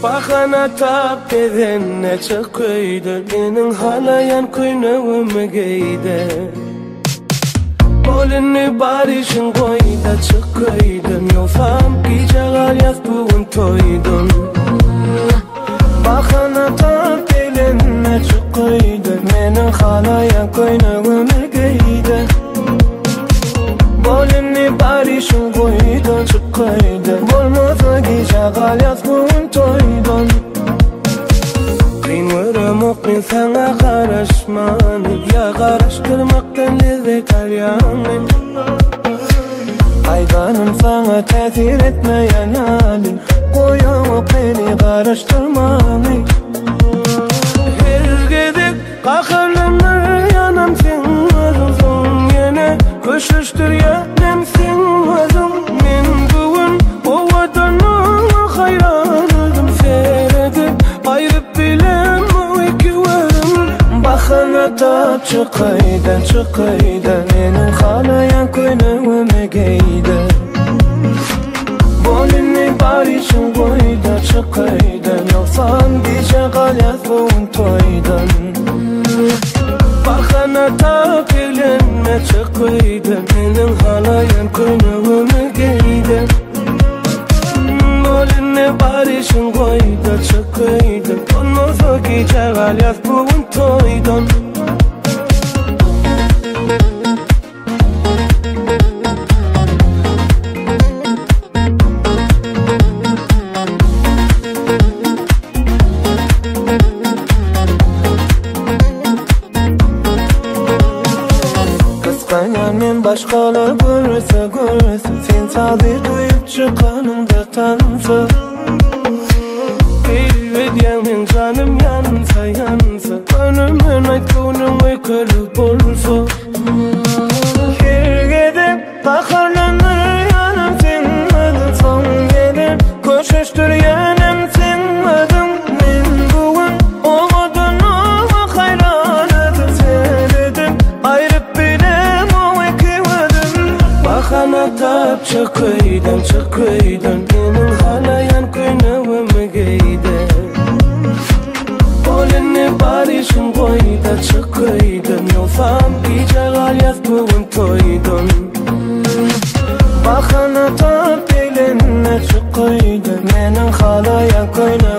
Bahana tap dedenne çıkıydı, benim halayan koynağımı giydi. Bolini barışın koyda çıkıydım, yolsam geceler yaz bugün toydum. Bahana tap dedenne çıkıydı, benim halayan koynağımı giydi. Bolini barışın koyda çıkıydı, bolmasa geceler yaz bugün toydum. Kıyınlarım okuyun sana karışmanı, ya karıştırmaktan lezzet alyanım. Haydanım sana tesir etmeyen halim, koyama beni karıştırmanı. Her gidip kakırlanır yanım sen azın, yine koşuştur yanım sen azın. Men bugün o vatanı hayranıdım, seyredip ayırıp bilem o iki varım. Bahana tap çıkıydı, benim halayan koynağımı giydi. Bolini barışın koyda çıkıydı, yoksan gece kalyaz bugün toydun. Bahana tap elenme çıkıydı, benim halayan koynağımı giydi. Bolini barışın koyda çıkıydı, olmasa gece kalyaz bugün toydun. Men başkalar görse sen sadır duyup çıkanımda tansa. Bilmediğim canım yansa önümün aydınım uykulu bulsa. Her gidip bakarlanır yanım sen adın, son gelip koşuştur yanım sen adın. Men bugün o adını hayranıdım, seyredip ayırıp bilem o iki varım. Bahana tap çıkıydın, benim halayan koynağımı giydi. Bolini barışın koyda çıkıydın, yolsam geceler yaz bugün toydun. Bahana tap elenme çıkıydın, benim halayan koynağımı